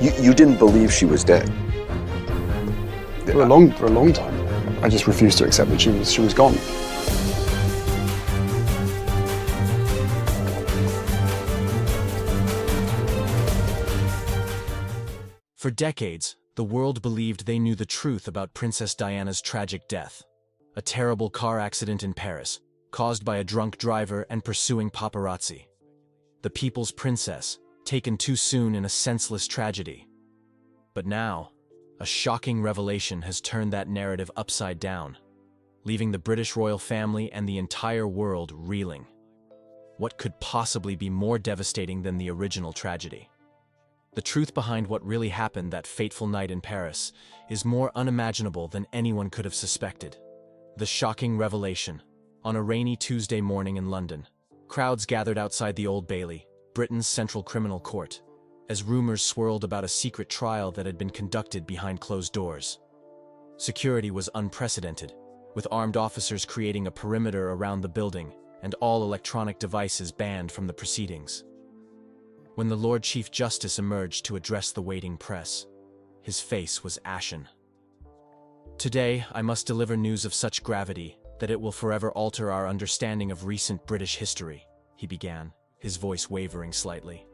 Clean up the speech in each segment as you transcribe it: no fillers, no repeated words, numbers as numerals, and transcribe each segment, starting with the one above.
You didn't believe she was dead? For a long time. I just refused to accept that she was gone. For decades, the world believed they knew the truth about Princess Diana's tragic death. A terrible car accident in Paris, caused by a drunk driver and pursuing paparazzi. The people's princess, taken too soon in a senseless tragedy. But now, a shocking revelation has turned that narrative upside down, leaving the British royal family and the entire world reeling. What could possibly be more devastating than the original tragedy? The truth behind what really happened that fateful night in Paris is more unimaginable than anyone could have suspected. The shocking revelation. On a rainy Tuesday morning in London, crowds gathered outside the Old Bailey, Britain's central criminal court, as rumors swirled about a secret trial that had been conducted behind closed doors. Security was unprecedented, with armed officers creating a perimeter around the building and all electronic devices banned from the proceedings. When the Lord Chief Justice emerged to address the waiting press, his face was ashen. "Today, I must deliver news of such gravity that it will forever alter our understanding of recent British history," he began, his voice wavering slightly.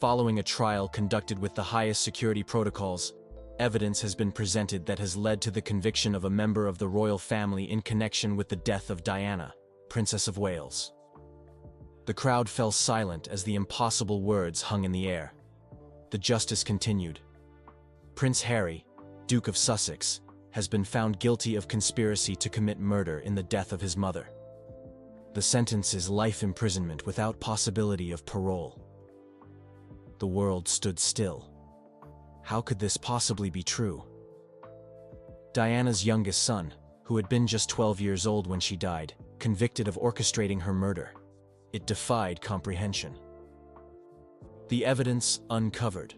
"Following a trial conducted with the highest security protocols, evidence has been presented that has led to the conviction of a member of the royal family in connection with the death of Diana, Princess of Wales." The crowd fell silent as the impossible words hung in the air. The justice continued. "Prince Harry, Duke of Sussex, has been found guilty of conspiracy to commit murder in the death of his mother. The sentence is life imprisonment without possibility of parole." The world stood still. How could this possibly be true? Diana's youngest son, who had been just 12 years old when she died, convicted of orchestrating her murder. It defied comprehension. The evidence uncovered.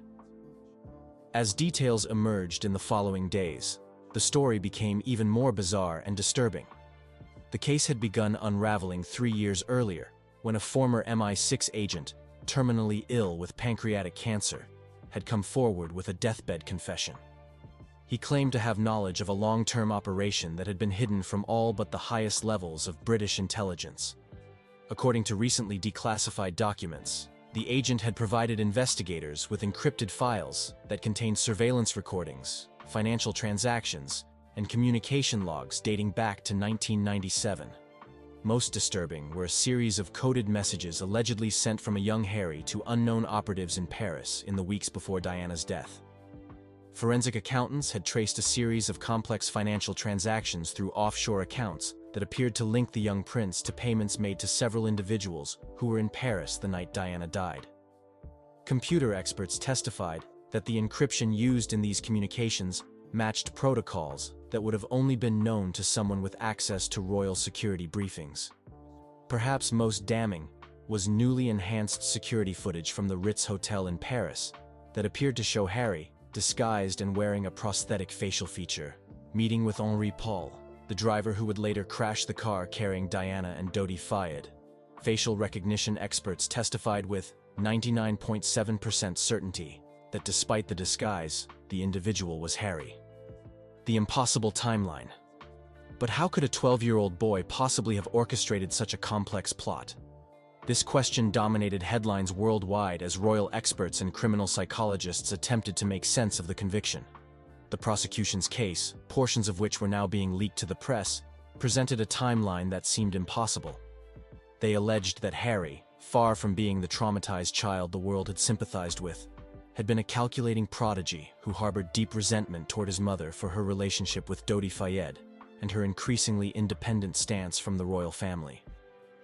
As details emerged in the following days, the story became even more bizarre and disturbing. The case had begun unraveling 3 years earlier, when a former MI6 agent, terminally ill with pancreatic cancer, had come forward with a deathbed confession. He claimed to have knowledge of a long-term operation that had been hidden from all but the highest levels of British intelligence. According to recently declassified documents, the agent had provided investigators with encrypted files that contained surveillance recordings, financial transactions, and communication logs dating back to 1997. Most disturbing were a series of coded messages allegedly sent from a young Harry to unknown operatives in Paris in the weeks before Diana's death. Forensic accountants had traced a series of complex financial transactions through offshore accounts that appeared to link the young prince to payments made to several individuals who were in Paris the night Diana died. Computer experts testified that the encryption used in these communications matched protocols that would have only been known to someone with access to royal security briefings. Perhaps most damning was newly enhanced security footage from the Ritz Hotel in Paris that appeared to show Harry, disguised and wearing a prosthetic facial feature, meeting with Henri Paul, the driver who would later crash the car carrying Diana and Dodi Fayed. Facial recognition experts testified with 99.7% certainty that despite the disguise, the individual was Harry. The impossible timeline. But how could a 12-year-old boy possibly have orchestrated such a complex plot? This question dominated headlines worldwide as royal experts and criminal psychologists attempted to make sense of the conviction. The prosecution's case, portions of which were now being leaked to the press, presented a timeline that seemed impossible. They alleged that Harry, far from being the traumatized child the world had sympathized with, had been a calculating prodigy who harbored deep resentment toward his mother for her relationship with Dodi Fayed and her increasingly independent stance from the royal family.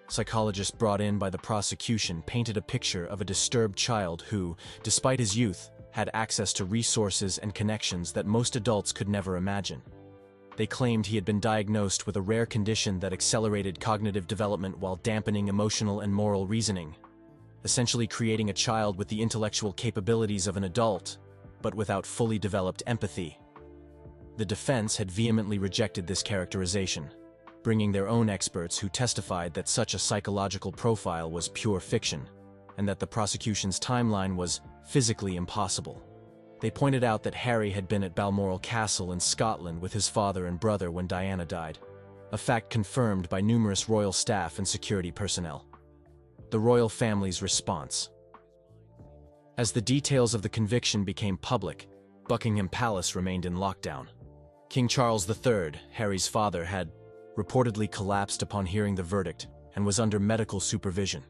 Psychologists brought in by the prosecution painted a picture of a disturbed child who, despite his youth, had access to resources and connections that most adults could never imagine. They claimed he had been diagnosed with a rare condition that accelerated cognitive development while dampening emotional and moral reasoning, essentially creating a child with the intellectual capabilities of an adult, but without fully developed empathy. The defense had vehemently rejected this characterization, bringing their own experts who testified that such a psychological profile was pure fiction, and that the prosecution's timeline was physically impossible. They pointed out that Harry had been at Balmoral Castle in Scotland with his father and brother when Diana died, a fact confirmed by numerous royal staff and security personnel. The royal family's response. As the details of the conviction became public, Buckingham Palace remained in lockdown. King Charles III, Harry's father, had reportedly collapsed upon hearing the verdict and was under medical supervision.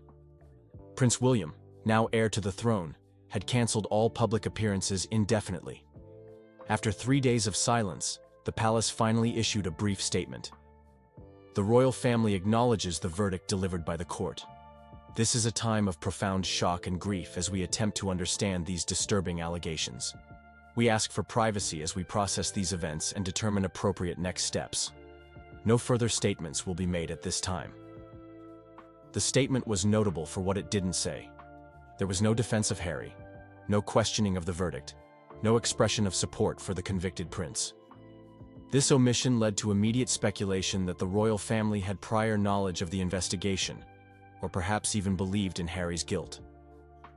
Prince William, now heir to the throne, had cancelled all public appearances indefinitely. After 3 days of silence, the palace finally issued a brief statement. The royal family acknowledges the verdict delivered by the court. This is a time of profound shock and grief as we attempt to understand these disturbing allegations. We ask for privacy as we process these events and determine appropriate next steps. No further statements will be made at this time. The statement was notable for what it didn't say. There was no defense of Harry, no questioning of the verdict, no expression of support for the convicted prince. This omission led to immediate speculation that the royal family had prior knowledge of the investigation, or perhaps even believed in Harry's guilt.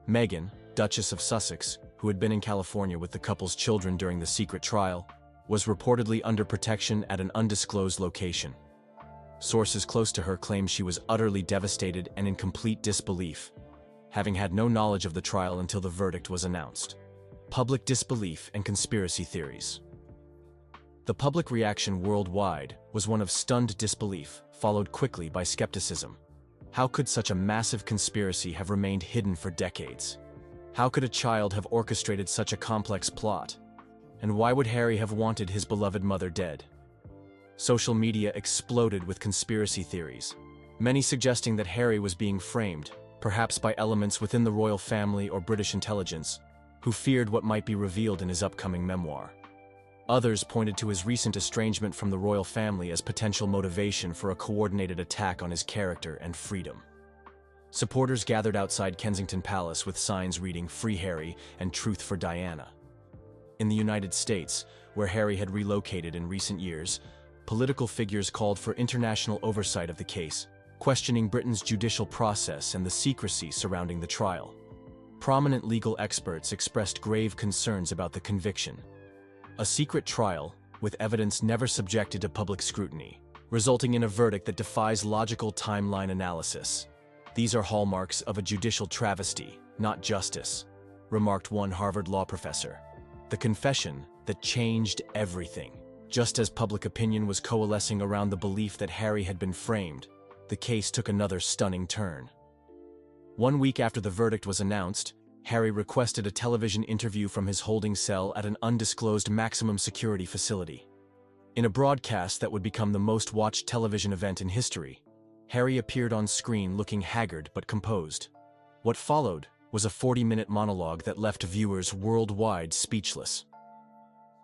Meghan, Duchess of Sussex, who had been in California with the couple's children during the secret trial, was reportedly under protection at an undisclosed location. Sources close to her claimed she was utterly devastated and in complete disbelief, having had no knowledge of the trial until the verdict was announced. Public disbelief and conspiracy theories. The public reaction worldwide was one of stunned disbelief, followed quickly by skepticism. How could such a massive conspiracy have remained hidden for decades? How could a child have orchestrated such a complex plot? And why would Harry have wanted his beloved mother dead? Social media exploded with conspiracy theories, many suggesting that Harry was being framed, perhaps by elements within the royal family or British intelligence, who feared what might be revealed in his upcoming memoir. Others pointed to his recent estrangement from the royal family as potential motivation for a coordinated attack on his character and freedom. Supporters gathered outside Kensington Palace with signs reading "Free Harry" and "Truth for Diana." In the United States, where Harry had relocated in recent years, political figures called for international oversight of the case, questioning Britain's judicial process and the secrecy surrounding the trial. Prominent legal experts expressed grave concerns about the conviction. A secret trial, with evidence never subjected to public scrutiny, resulting in a verdict that defies logical timeline analysis. These are hallmarks of a judicial travesty, not justice, remarked one Harvard law professor. The confession that changed everything. Just as public opinion was coalescing around the belief that Harry had been framed, the case took another stunning turn. 1 week after the verdict was announced, Harry requested a television interview from his holding cell at an undisclosed maximum security facility. In a broadcast that would become the most watched television event in history, Harry appeared on screen looking haggard but composed. What followed was a 40-minute monologue that left viewers worldwide speechless.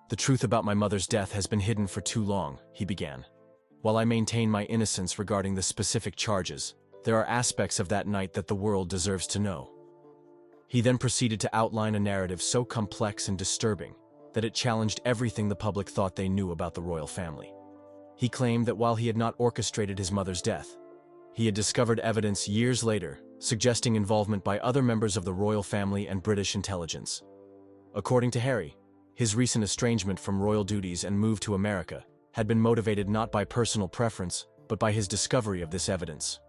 "The truth about my mother's death has been hidden for too long," he began. "While I maintain my innocence regarding the specific charges, there are aspects of that night that the world deserves to know." He then proceeded to outline a narrative so complex and disturbing that it challenged everything the public thought they knew about the royal family. He claimed that while he had not orchestrated his mother's death, he had discovered evidence years later suggesting involvement by other members of the royal family and British intelligence. According to Harry, his recent estrangement from royal duties and move to America had been motivated not by personal preference, but by his discovery of this evidence.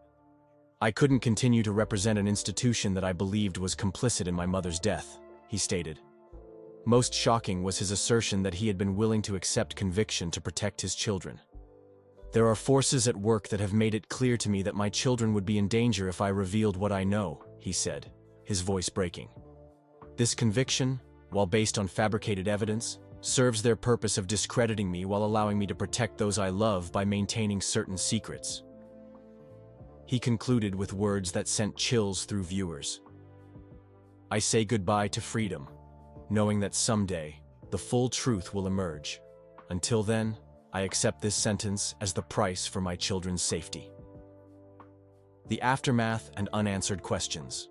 "I couldn't continue to represent an institution that I believed was complicit in my mother's death," he stated. Most shocking was his assertion that he had been willing to accept conviction to protect his children. "There are forces at work that have made it clear to me that my children would be in danger if I revealed what I know," he said, his voice breaking. "This conviction, while based on fabricated evidence, serves their purpose of discrediting me while allowing me to protect those I love by maintaining certain secrets." He concluded with words that sent chills through viewers. "I say goodbye to freedom, knowing that someday the full truth will emerge. Until then, I accept this sentence as the price for my children's safety." The aftermath and unanswered questions.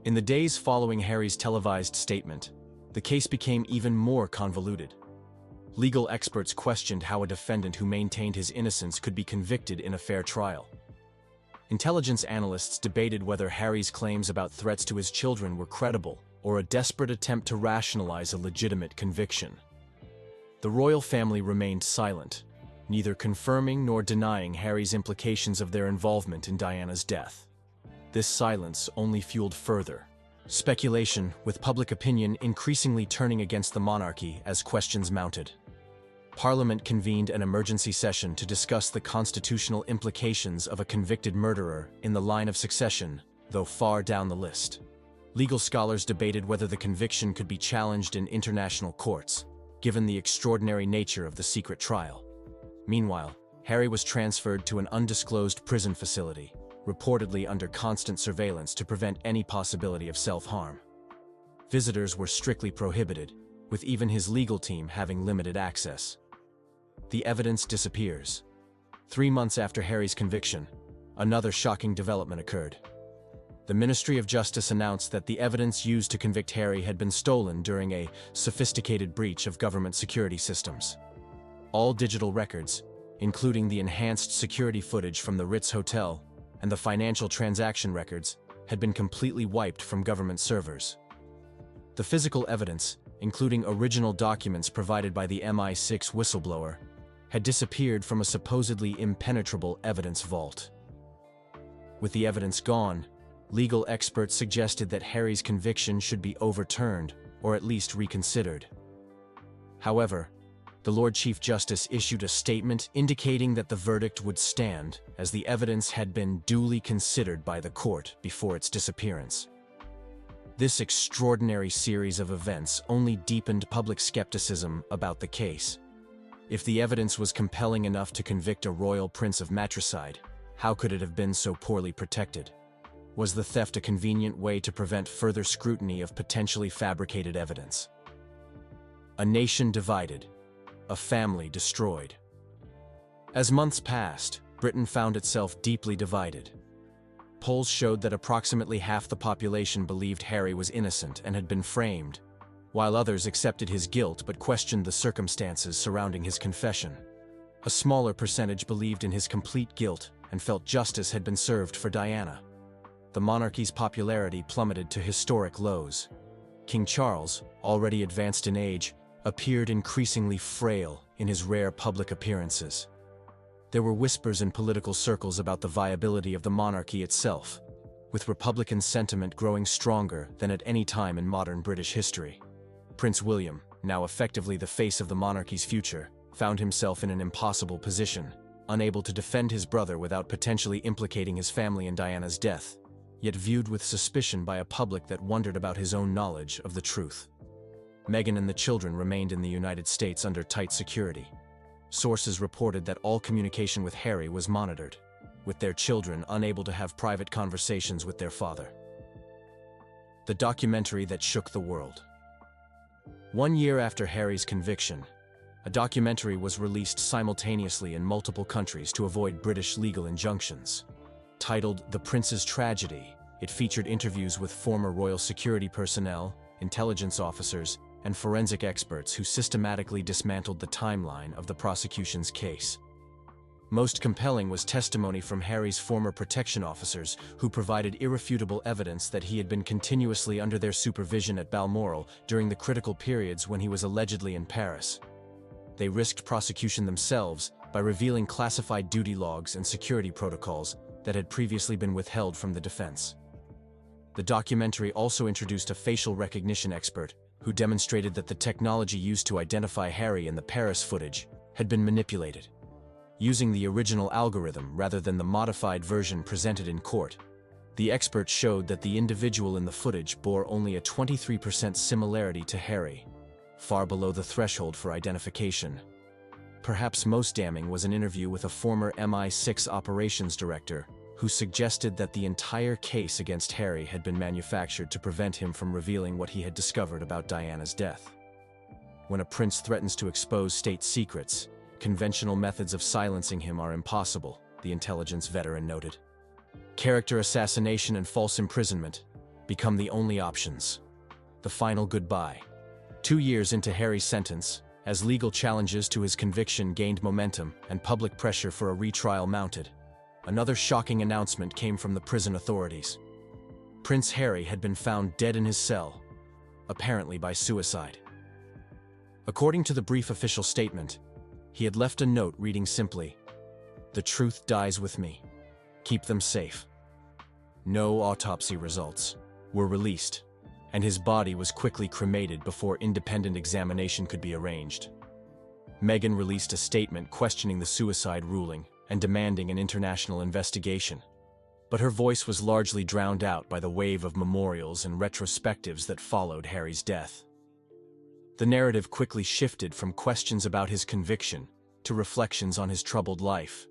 In the days following Harry's televised statement, the case became even more convoluted. Legal experts questioned how a defendant who maintained his innocence could be convicted in a fair trial. Intelligence analysts debated whether Harry's claims about threats to his children were credible or a desperate attempt to rationalize a legitimate conviction. The royal family remained silent, neither confirming nor denying Harry's implications of their involvement in Diana's death. This silence only fueled further speculation, with public opinion increasingly turning against the monarchy as questions mounted. Parliament convened an emergency session to discuss the constitutional implications of a convicted murderer in the line of succession, though far down the list. Legal scholars debated whether the conviction could be challenged in international courts, given the extraordinary nature of the secret trial. Meanwhile, Harry was transferred to an undisclosed prison facility, reportedly under constant surveillance to prevent any possibility of self-harm. Visitors were strictly prohibited, with even his legal team having limited access. The evidence disappears. 3 months after Harry's conviction, another shocking development occurred. The Ministry of Justice announced that the evidence used to convict Harry had been stolen during a sophisticated breach of government security systems. All digital records, including the enhanced security footage from the Ritz Hotel and the financial transaction records, had been completely wiped from government servers. The physical evidence, including original documents provided by the MI6 whistleblower, had disappeared from a supposedly impenetrable evidence vault. With the evidence gone, legal experts suggested that Harry's conviction should be overturned or at least reconsidered. However, the Lord Chief Justice issued a statement indicating that the verdict would stand as the evidence had been duly considered by the court before its disappearance. This extraordinary series of events only deepened public skepticism about the case. If the evidence was compelling enough to convict a royal prince of matricide, how could it have been so poorly protected? Was the theft a convenient way to prevent further scrutiny of potentially fabricated evidence? A nation divided, a family destroyed. As months passed, Britain found itself deeply divided. Polls showed that approximately half the population believed Harry was innocent and had been framed, while others accepted his guilt but questioned the circumstances surrounding his confession. A smaller percentage believed in his complete guilt and felt justice had been served for Diana. The monarchy's popularity plummeted to historic lows. King Charles, already advanced in age, appeared increasingly frail in his rare public appearances. There were whispers in political circles about the viability of the monarchy itself, with Republican sentiment growing stronger than at any time in modern British history. Prince William, now effectively the face of the monarchy's future, found himself in an impossible position, unable to defend his brother without potentially implicating his family in Diana's death, yet viewed with suspicion by a public that wondered about his own knowledge of the truth. Meghan and the children remained in the United States under tight security. Sources reported that all communication with Harry was monitored, with their children unable to have private conversations with their father. The documentary that shook the world. 1 year after Harry's conviction, a documentary was released simultaneously in multiple countries to avoid British legal injunctions. Titled The Prince's Tragedy, it featured interviews with former royal security personnel, intelligence officers, and forensic experts who systematically dismantled the timeline of the prosecution's case. Most compelling was testimony from Harry's former protection officers, who provided irrefutable evidence that he had been continuously under their supervision at Balmoral during the critical periods when he was allegedly in Paris. They risked prosecution themselves by revealing classified duty logs and security protocols that had previously been withheld from the defense. The documentary also introduced a facial recognition expert who demonstrated that the technology used to identify Harry in the Paris footage had been manipulated. Using the original algorithm rather than the modified version presented in court, the expert showed that the individual in the footage bore only a 23% similarity to Harry, far below the threshold for identification. Perhaps most damning was an interview with a former MI6 operations director who suggested that the entire case against Harry had been manufactured to prevent him from revealing what he had discovered about Diana's death. When a prince threatens to expose state secrets, conventional methods of silencing him are impossible, the intelligence veteran noted. Character assassination and false imprisonment become the only options. The final goodbye. 2 years into Harry's sentence, as legal challenges to his conviction gained momentum and public pressure for a retrial mounted, another shocking announcement came from the prison authorities. Prince Harry had been found dead in his cell, apparently by suicide. According to the brief official statement, he had left a note reading simply, "The truth dies with me. Keep them safe." No autopsy results were released, and his body was quickly cremated before independent examination could be arranged. Meghan released a statement questioning the suicide ruling and demanding an international investigation, but her voice was largely drowned out by the wave of memorials and retrospectives that followed Harry's death. The narrative quickly shifted from questions about his conviction to reflections on his troubled life.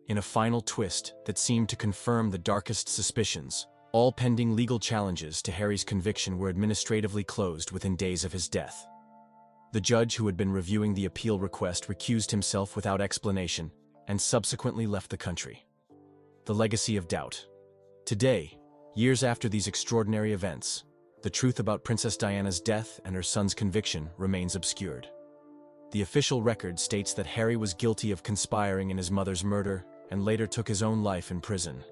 In a final twist that seemed to confirm the darkest suspicions, all pending legal challenges to Harry's conviction were administratively closed within days of his death. The judge who had been reviewing the appeal request recused himself without explanation and subsequently left the country. The legacy of doubt. Today, years after these extraordinary events, the truth about Princess Diana's death and her son's conviction remains obscured. The official record states that Harry was guilty of conspiring in his mother's murder and later took his own life in prison.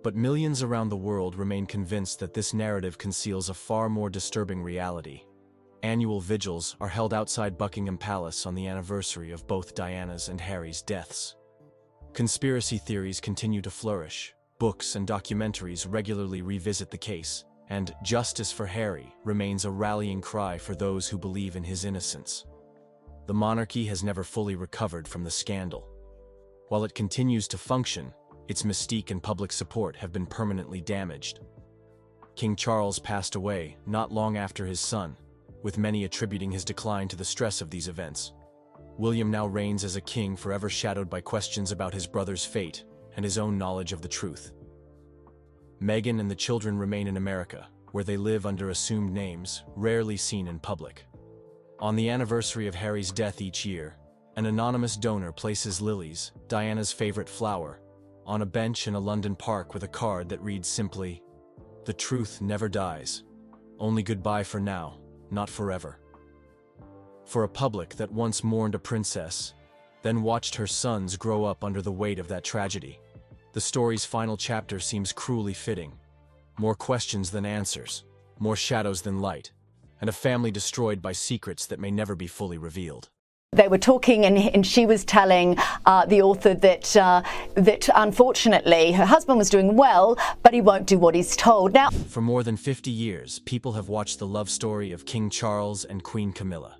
But millions around the world remain convinced that this narrative conceals a far more disturbing reality. Annual vigils are held outside Buckingham Palace on the anniversary of both Diana's and Harry's deaths. Conspiracy theories continue to flourish, books and documentaries regularly revisit the case, and justice for Harry remains a rallying cry for those who believe in his innocence. The monarchy has never fully recovered from the scandal. While it continues to function, its mystique and public support have been permanently damaged. King Charles passed away not long after his son, with many attributing his decline to the stress of these events. William now reigns as a king forever shadowed by questions about his brother's fate and his own knowledge of the truth. Meghan and the children remain in America, where they live under assumed names, rarely seen in public. On the anniversary of Harry's death each year, an anonymous donor places lilies, Diana's favorite flower, on a bench in a London park with a card that reads simply, "The truth never dies. Only goodbye for now, not forever." For a public that once mourned a princess, then watched her sons grow up under the weight of that tragedy, the story's final chapter seems cruelly fitting. More questions than answers, more shadows than light, and a family destroyed by secrets that may never be fully revealed. They were talking, and she was telling the author that unfortunately her husband was doing well, but he won't do what he's told. Now, for more than 50 years, people have watched the love story of King Charles and Queen Camilla.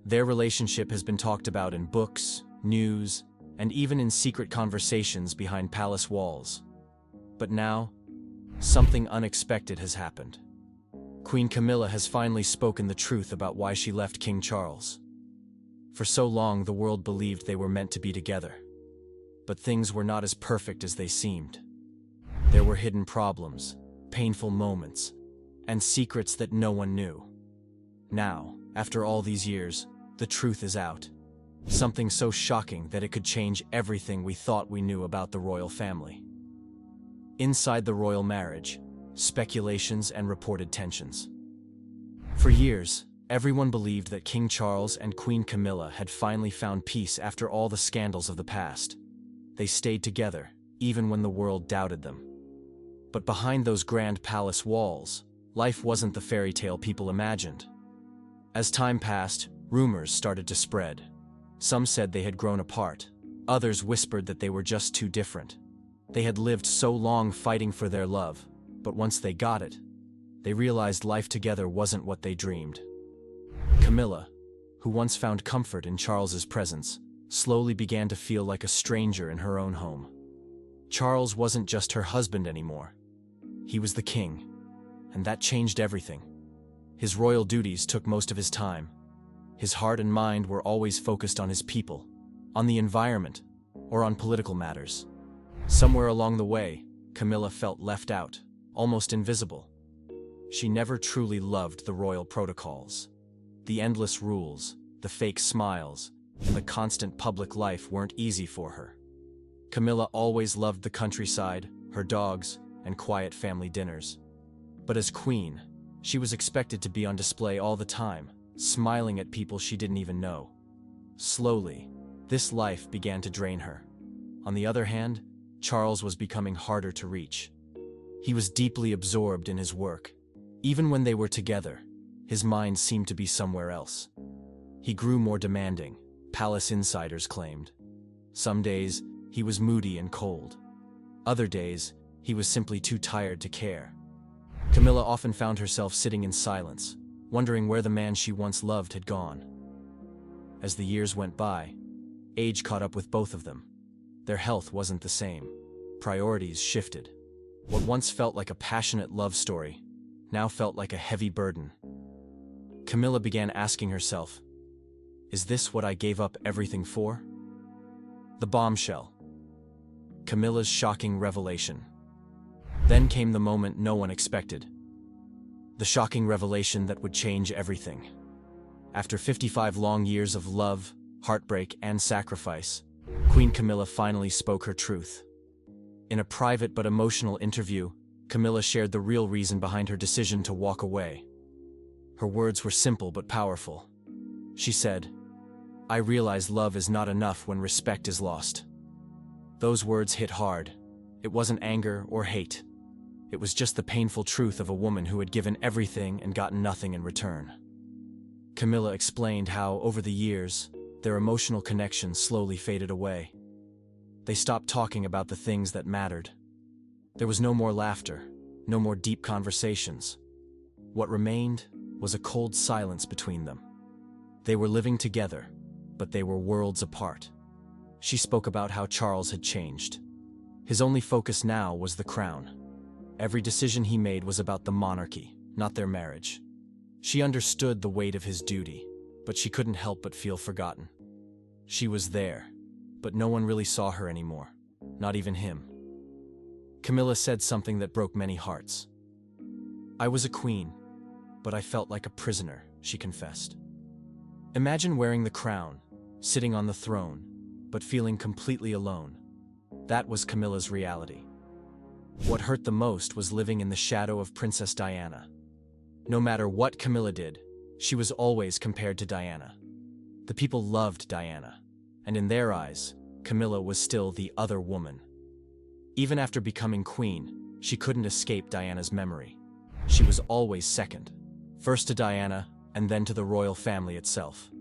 Their relationship has been talked about in books, news, and even in secret conversations behind palace walls. But now, something unexpected has happened. Queen Camilla has finally spoken the truth about why she left King Charles. For so long, the world believed they were meant to be together. But things were not as perfect as they seemed. There were hidden problems, painful moments, and secrets that no one knew. Now, after all these years, the truth is out. Something so shocking that it could change everything we thought we knew about the royal family. Inside the royal marriage, speculations and reported tensions. For years, everyone believed that King Charles and Queen Camilla had finally found peace after all the scandals of the past. They stayed together, even when the world doubted them. But behind those grand palace walls, life wasn't the fairy tale people imagined. As time passed, rumors started to spread. Some said they had grown apart. Others whispered that they were just too different. They had lived so long fighting for their love, but once they got it, they realized life together wasn't what they dreamed. Camilla, who once found comfort in Charles's presence, slowly began to feel like a stranger in her own home. Charles wasn't just her husband anymore. He was the king, and that changed everything. His royal duties took most of his time. His heart and mind were always focused on his people, on the environment, or on political matters. Somewhere along the way, Camilla felt left out, almost invisible. She never truly loved the royal protocols. The endless rules, the fake smiles, and the constant public life weren't easy for her. Camilla always loved the countryside, her dogs, and quiet family dinners. But as queen, she was expected to be on display all the time, smiling at people she didn't even know. Slowly, this life began to drain her. On the other hand, Charles was becoming harder to reach. He was deeply absorbed in his work, Even when they were together, his mind seemed to be somewhere else. He grew more demanding, palace insiders claimed. Some days, he was moody and cold. Other days, he was simply too tired to care. Camilla often found herself sitting in silence, wondering where the man she once loved had gone. As the years went by, age caught up with both of them. Their health wasn't the same. Priorities shifted. What once felt like a passionate love story now felt like a heavy burden. Camilla began asking herself, is this what I gave up everything for? The bombshell. Camilla's shocking revelation. Then came the moment no one expected. The shocking revelation that would change everything. After 55 long years of love, heartbreak, and sacrifice, Queen Camilla finally spoke her truth. In a private but emotional interview, Camilla shared the real reason behind her decision to walk away. Her words were simple but powerful. She said, "I realize love is not enough when respect is lost." Those words hit hard. It wasn't anger or hate. It was just the painful truth of a woman who had given everything and gotten nothing in return. Camilla explained how, over the years, their emotional connection slowly faded away. They stopped talking about the things that mattered. There was no more laughter, no more deep conversations. What remained was a cold silence between them. They were living together, but they were worlds apart. She spoke about how Charles had changed. His only focus now was the crown. Every decision he made was about the monarchy, not their marriage. She understood the weight of his duty, but she couldn't help but feel forgotten. She was there, but no one really saw her anymore, not even him. Camilla said something that broke many hearts. "I was a queen, but I felt like a prisoner," she confessed. Imagine wearing the crown, sitting on the throne, but feeling completely alone. That was Camilla's reality. What hurt the most was living in the shadow of Princess Diana. No matter what Camilla did, she was always compared to Diana. The people loved Diana, and in their eyes, Camilla was still the other woman. Even after becoming queen, she couldn't escape Diana's memory. She was always second, first to Diana and then to the royal family itself.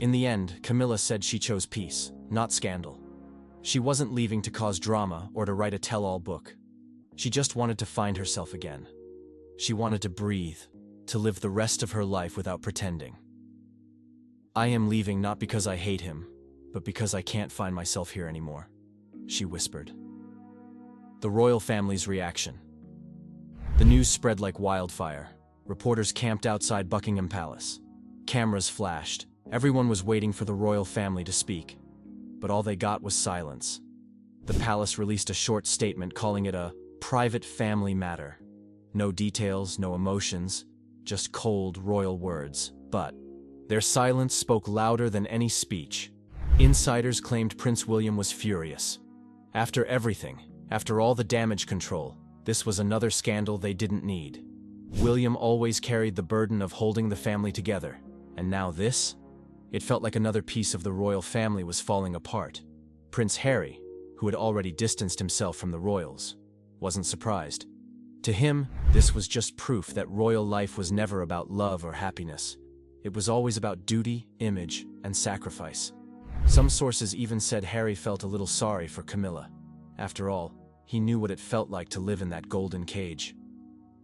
In the end, Camilla said she chose peace, not scandal. She wasn't leaving to cause drama or to write a tell-all book. She just wanted to find herself again. She wanted to breathe, to live the rest of her life without pretending. "I am leaving not because I hate him, but because I can't find myself here anymore," she whispered. The royal family's reaction. The news spread like wildfire. Reporters camped outside Buckingham Palace. Cameras flashed. Everyone was waiting for the royal family to speak. But all they got was silence. The palace released a short statement calling it a private family matter. No details, no emotions, just cold royal words. But their silence spoke louder than any speech. Insiders claimed Prince William was furious. After everything, after all the damage control, this was another scandal they didn't need. William always carried the burden of holding the family together, and now this? It felt like another piece of the royal family was falling apart. Prince Harry, who had already distanced himself from the royals, wasn't surprised. To him, this was just proof that royal life was never about love or happiness. It was always about duty, image, and sacrifice. Some sources even said Harry felt a little sorry for Camilla. After all, he knew what it felt like to live in that golden cage.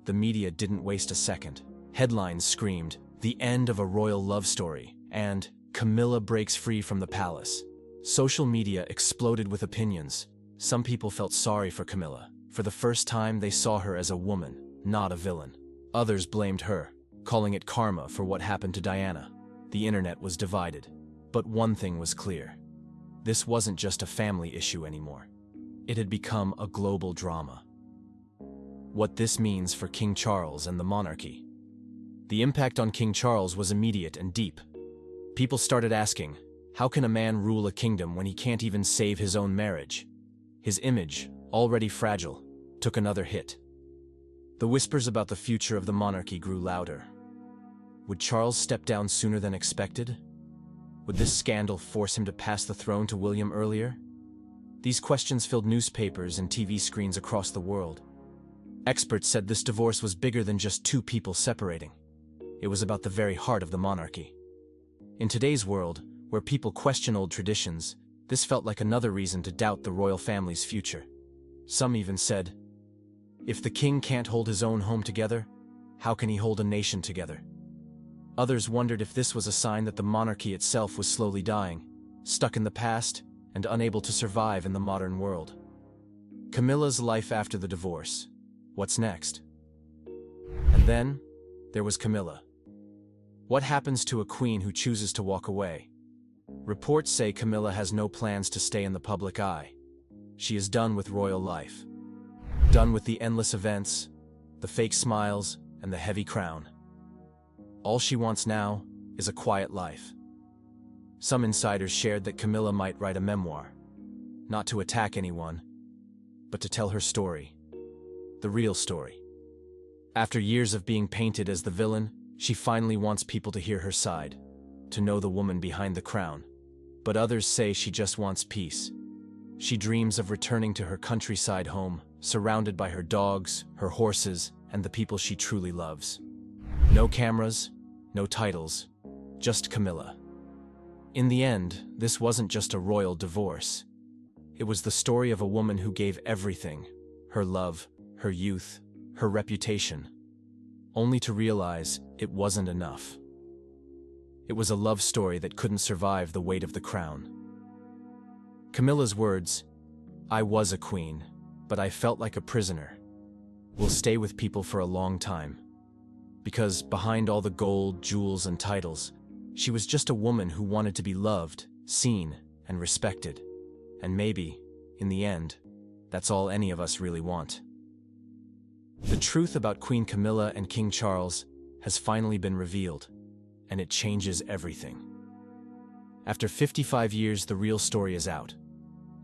The media didn't waste a second. Headlines screamed, "The end of a royal love story," and "Camilla breaks free from the palace." Social media exploded with opinions. Some people felt sorry for Camilla. For the first time, they saw her as a woman, not a villain. Others blamed her, calling it karma for what happened to Diana. The internet was divided. But one thing was clear. This wasn't just a family issue anymore. It had become a global drama. What this means for King Charles and the monarchy. The impact on King Charles was immediate and deep. People started asking, how can a man rule a kingdom when he can't even save his own marriage? His image, already fragile, took another hit. The whispers about the future of the monarchy grew louder. Would Charles step down sooner than expected? Would this scandal force him to pass the throne to William earlier? These questions filled newspapers and TV screens across the world. Experts said this divorce was bigger than just two people separating. It was about the very heart of the monarchy. In today's world, where people question old traditions, this felt like another reason to doubt the royal family's future. Some even said, if the king can't hold his own home together, how can he hold a nation together? Others wondered if this was a sign that the monarchy itself was slowly dying, stuck in the past, and unable to survive in the modern world. Camilla's life after the divorce. What's next? And then, there was Camilla. What happens to a queen who chooses to walk away? Reports say Camilla has no plans to stay in the public eye. She is done with royal life. Done with the endless events, the fake smiles, and the heavy crown. All she wants now is a quiet life. Some insiders shared that Camilla might write a memoir, not to attack anyone, but to tell her story. The real story. After years of being painted as the villain, she finally wants people to hear her side, to know the woman behind the crown. But others say she just wants peace. She dreams of returning to her countryside home, surrounded by her dogs, her horses, and the people she truly loves. No cameras, no titles, just Camilla. In the end, this wasn't just a royal divorce. It was the story of a woman who gave everything, her love, her youth, her reputation, only to realize it wasn't enough. It was a love story that couldn't survive the weight of the crown. Camilla's words, "I was a queen, but I felt like a prisoner," will stay with people for a long time. Because behind all the gold, jewels, and titles, she was just a woman who wanted to be loved, seen, and respected. And maybe, in the end, that's all any of us really want. The truth about Queen Camilla and King Charles has finally been revealed, and it changes everything. After 55 years, the real story is out,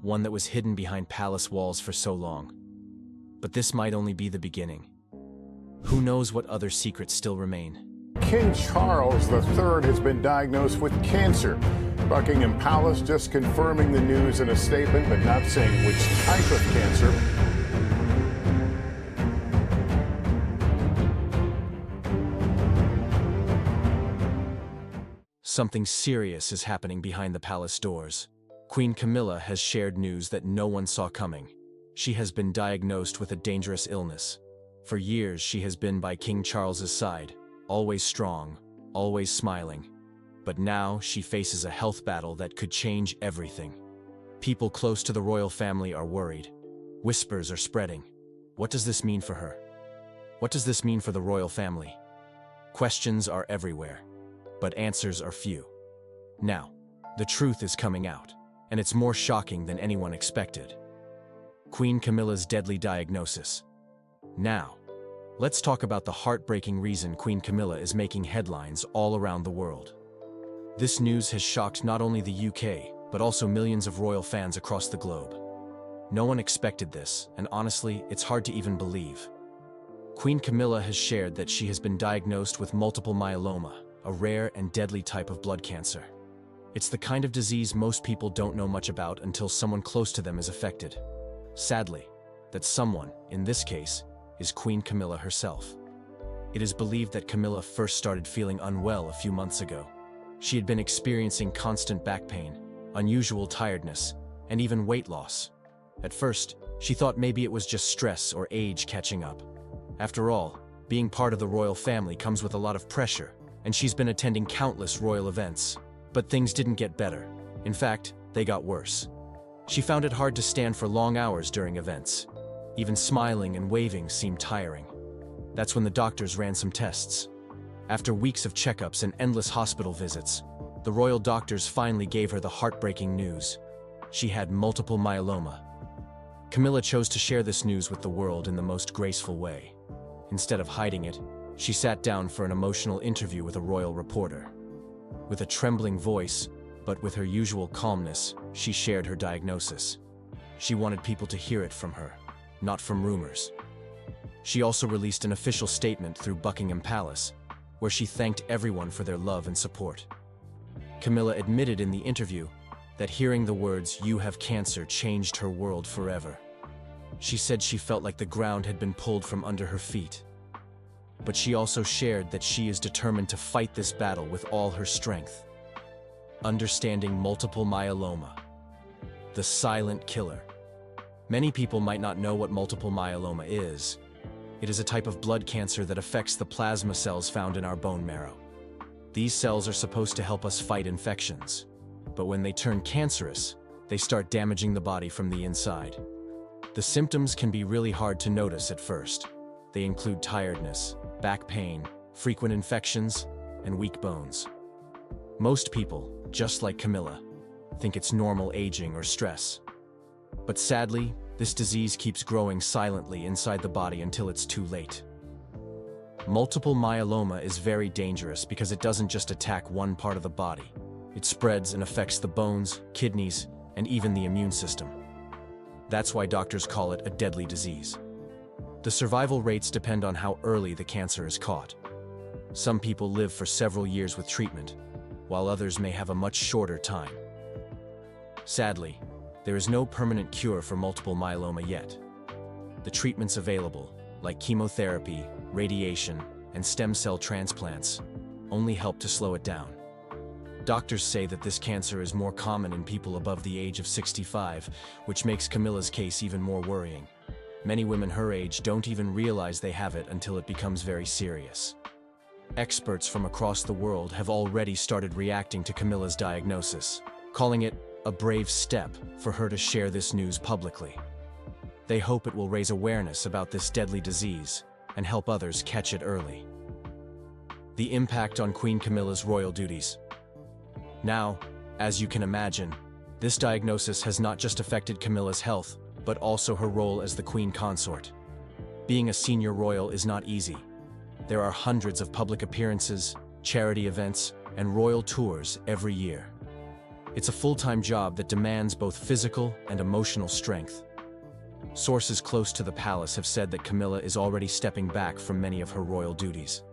one that was hidden behind palace walls for so long. But this might only be the beginning. Who knows what other secrets still remain? King Charles III has been diagnosed with cancer. Buckingham Palace just confirming the news in a statement, but not saying which type of cancer. Something serious is happening behind the palace doors. Queen Camilla has shared news that no one saw coming. She has been diagnosed with a dangerous illness. For years, she has been by King Charles's side, always strong, always smiling. But now she faces a health battle that could change everything. People close to the royal family are worried. Whispers are spreading. What does this mean for her? What does this mean for the royal family? Questions are everywhere, but answers are few. Now, the truth is coming out, and it's more shocking than anyone expected. Queen Camilla's deadly diagnosis. Now, let's talk about the heartbreaking reason Queen Camilla is making headlines all around the world. This news has shocked not only the UK, but also millions of royal fans across the globe. No one expected this, and honestly, it's hard to even believe. Queen Camilla has shared that she has been diagnosed with multiple myeloma, a rare and deadly type of blood cancer. It's the kind of disease most people don't know much about until someone close to them is affected. Sadly, that someone, in this case, is Queen Camilla herself. It is believed that Camilla first started feeling unwell a few months ago. She had been experiencing constant back pain, unusual tiredness, and even weight loss. At first, she thought maybe it was just stress or age catching up. After all, being part of the royal family comes with a lot of pressure, and she's been attending countless royal events. But things didn't get better. In fact, they got worse. She found it hard to stand for long hours during events. Even smiling and waving seemed tiring. That's when the doctors ran some tests. After weeks of checkups and endless hospital visits, the royal doctors finally gave her the heartbreaking news. She had multiple myeloma. Camilla chose to share this news with the world in the most graceful way. Instead of hiding it, she sat down for an emotional interview with a royal reporter. With a trembling voice, but with her usual calmness, she shared her diagnosis. She wanted people to hear it from her, not from rumors. She also released an official statement through Buckingham Palace, where she thanked everyone for their love and support. Camilla admitted in the interview that hearing the words "you have cancer" changed her world forever. She said she felt like the ground had been pulled from under her feet. But she also shared that she is determined to fight this battle with all her strength. Understanding multiple myeloma. The silent killer. Many people might not know what multiple myeloma is. It is a type of blood cancer that affects the plasma cells found in our bone marrow. These cells are supposed to help us fight infections. But when they turn cancerous, they start damaging the body from the inside. The symptoms can be really hard to notice at first. They include tiredness, back pain, frequent infections, and weak bones. Most people, just like Camilla, think it's normal aging or stress. But sadly, this disease keeps growing silently inside the body until it's too late. Multiple myeloma is very dangerous because it doesn't just attack one part of the body. It spreads and affects the bones, kidneys, and even the immune system. That's why doctors call it a deadly disease. The survival rates depend on how early the cancer is caught. Some people live for several years with treatment, while others may have a much shorter time. Sadly, there is no permanent cure for multiple myeloma yet. The treatments available, like chemotherapy, radiation, and stem cell transplants, only help to slow it down. Doctors say that this cancer is more common in people above the age of 65, which makes Camilla's case even more worrying. Many women her age don't even realize they have it until it becomes very serious. Experts from across the world have already started reacting to Camilla's diagnosis, calling it a brave step for her to share this news publicly. They hope it will raise awareness about this deadly disease and help others catch it early. The impact on Queen Camilla's royal duties. Now, as you can imagine, this diagnosis has not just affected Camilla's health, but also her role as the queen consort. Being a senior royal is not easy. There are hundreds of public appearances, charity events, and royal tours every year. It's a full-time job that demands both physical and emotional strength. Sources close to the palace have said that Camilla is already stepping back from many of her royal duties.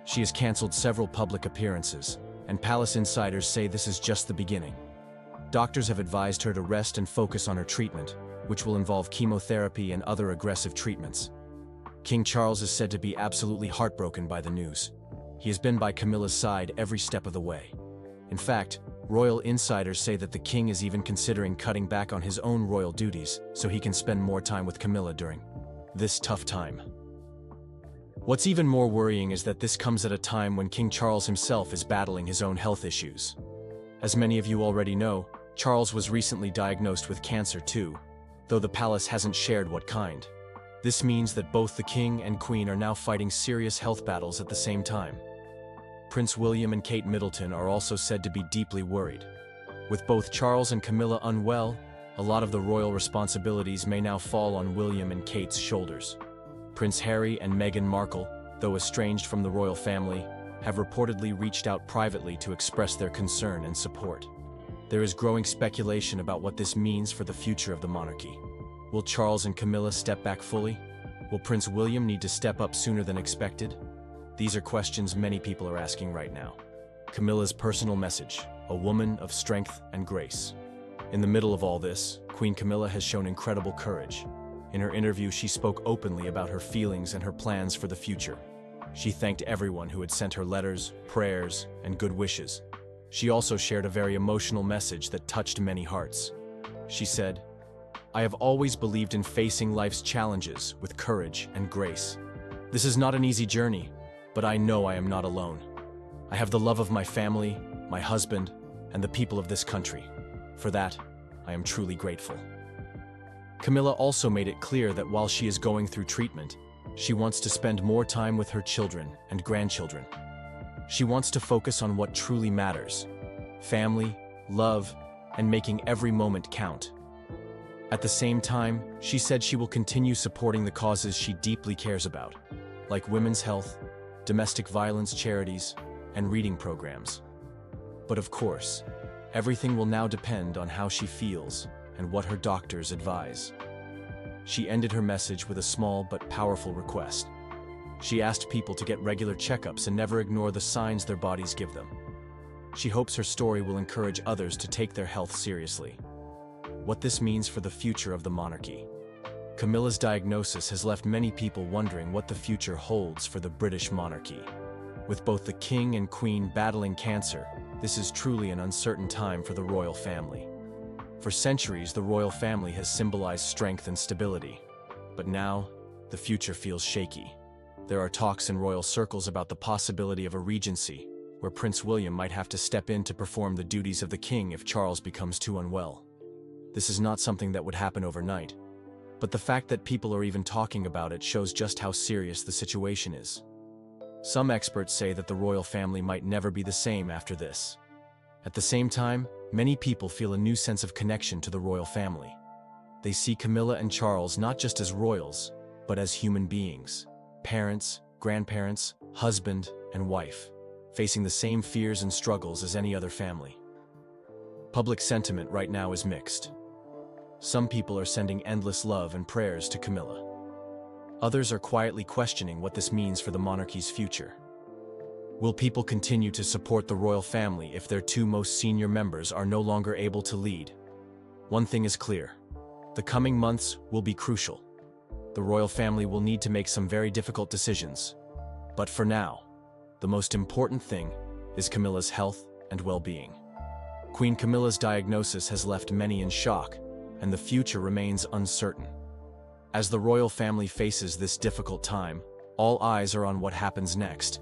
She has canceled several public appearances, and palace insiders say this is just the beginning. Doctors have advised her to rest and focus on her treatment, which will involve chemotherapy and other aggressive treatments. King Charles is said to be absolutely heartbroken by the news. He has been by Camilla's side every step of the way. In fact, royal insiders say that the king is even considering cutting back on his own royal duties so he can spend more time with Camilla during this tough time. What's even more worrying is that this comes at a time when King Charles himself is battling his own health issues. As many of you already know, Charles was recently diagnosed with cancer too, though the palace hasn't shared what kind. This means that both the king and queen are now fighting serious health battles at the same time. Prince William and Kate Middleton are also said to be deeply worried. With both Charles and Camilla unwell, a lot of the royal responsibilities may now fall on William and Kate's shoulders. Prince Harry and Meghan Markle, though estranged from the royal family, have reportedly reached out privately to express their concern and support. There is growing speculation about what this means for the future of the monarchy. Will Charles and Camilla step back fully? Will Prince William need to step up sooner than expected? These are questions many people are asking right now. Camilla's personal message, a woman of strength and grace. In the middle of all this, Queen Camilla has shown incredible courage. In her interview, she spoke openly about her feelings and her plans for the future. She thanked everyone who had sent her letters, prayers, and good wishes. She also shared a very emotional message that touched many hearts. She said, "I have always believed in facing life's challenges with courage and grace. This is not an easy journey, but I know I am not alone. I have the love of my family, my husband, and the people of this country. For that, I am truly grateful." Camilla also made it clear that while she is going through treatment, she wants to spend more time with her children and grandchildren. She wants to focus on what truly matters: family, love, and making every moment count. At the same time, she said she will continue supporting the causes she deeply cares about, like women's health, domestic violence charities, and reading programs. But of course, everything will now depend on how she feels and what her doctors advise. She ended her message with a small but powerful request. She asked people to get regular checkups and never ignore the signs their bodies give them. She hopes her story will encourage others to take their health seriously. What this means for the future of the monarchy. Camilla's diagnosis has left many people wondering what the future holds for the British monarchy. With both the king and queen battling cancer, this is truly an uncertain time for the royal family. For centuries, the royal family has symbolized strength and stability. But now, the future feels shaky. There are talks in royal circles about the possibility of a regency, where Prince William might have to step in to perform the duties of the king if Charles becomes too unwell. This is not something that would happen overnight, but the fact that people are even talking about it shows just how serious the situation is. Some experts say that the royal family might never be the same after this. At the same time, many people feel a new sense of connection to the royal family. They see Camilla and Charles not just as royals, but as human beings, parents, grandparents, husband, and wife, facing the same fears and struggles as any other family. Public sentiment right now is mixed. Some people are sending endless love and prayers to Camilla. Others are quietly questioning what this means for the monarchy's future. Will people continue to support the royal family if their two most senior members are no longer able to lead? One thing is clear: the coming months will be crucial. The royal family will need to make some very difficult decisions. But for now, the most important thing is Camilla's health and well-being. Queen Camilla's diagnosis has left many in shock, and the future remains uncertain. As the royal family faces this difficult time, all eyes are on what happens next.